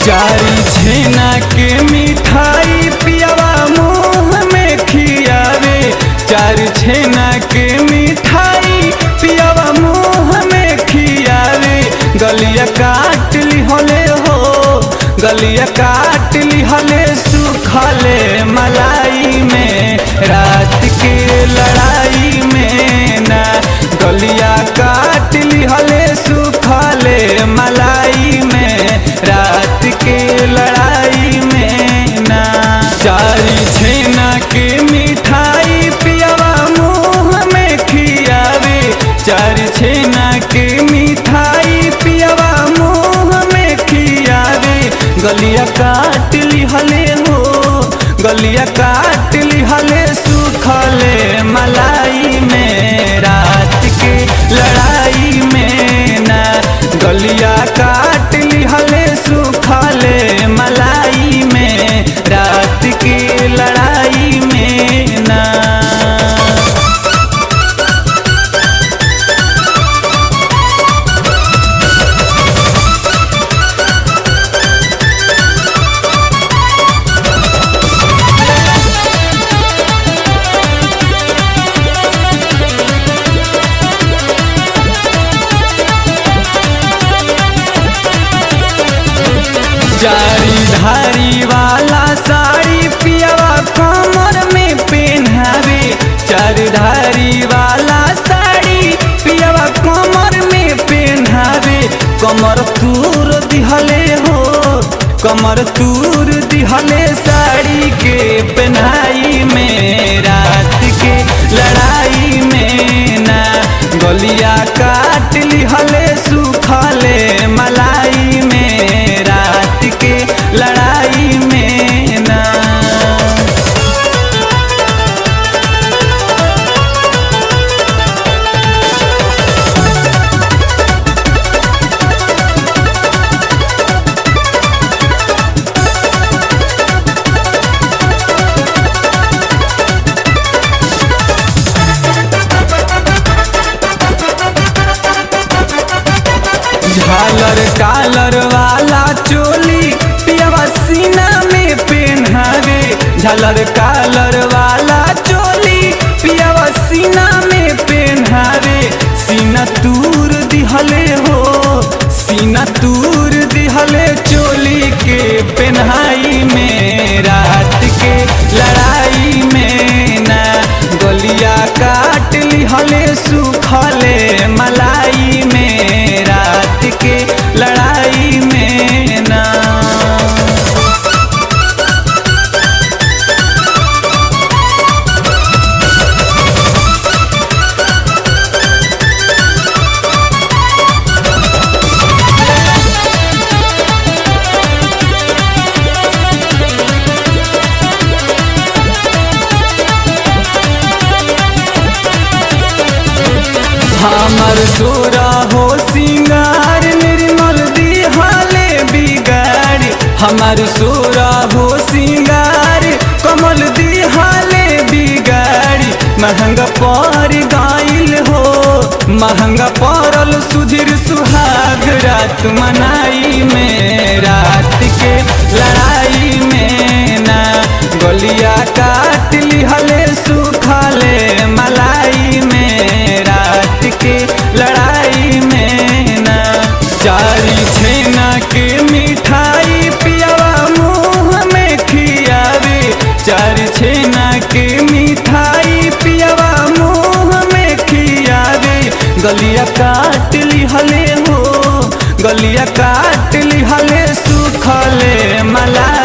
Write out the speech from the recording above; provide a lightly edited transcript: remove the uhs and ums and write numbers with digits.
चारी छेना के मिठाई पियावा मुँह में खियावे। चार छेना के मिठाई पियावा मुँह में खियावे। गलिया काट लिहले हो, गलिया काट लिहले सुखले मलाई में रात के लड़ाई में ना। गलिया काट लिहले सुखले मलाई में रात के लड़ाई में ना। चारी छेना के मिठाई पियावा मुँह में खियावे। चार छेना के मिठाई पियावा मुँह में खियावे। गलिया काट लिहले हो, गलिया काट लिहले सुखले मलाई में रात के लड़ाई में ना। गलिया काट लिहले सुखले मलाई में रात के लड़ाई में ना। जारी धारी वाला साड़ी पियावा कमर में पहनावे। चार धारी वाला साड़ी पियावा कमर में पहनावे। कमर तूर दिहले हो, कमर तूर दिहले साड़ी के पहनाई में रात के लड़ाई में ना। गलिया काट लिहले सुखले मलाई में रात के लड़ाई में ना। झालर कालर वाला चोली पियावा सीना में पहनावे। झालर कालर वाला चोली पियावा सीना में पहनावे। सीना तूर दिहले हो, सीना तूर दिहले चोली के पहनाई में रात के लड़ाई में ना। गलिया काट लिहले सुखले मलाई में रात के लड़ाई में ना। हमर सोरा हो सिंगार निर्मल दिहाले बिगाड़ी। हमर सोरा हो सिंगार कमल दिहाले बिगाड़ी। महंगा पर गाइल हो, महंगा परल सुधीर सुहाग रात मनाई में रात के लड़ाई में ना। गलिया काट लिहले सुखले मलाई में रात के लड़ाई में ना। चारी छेना के मिठाई पियावा मुँह में खियावे। चार छेना के मिठाई पियावा मुँह में खियावे। गलिया काट लिहले हो, गलिया काट लिहले सुखले मलाई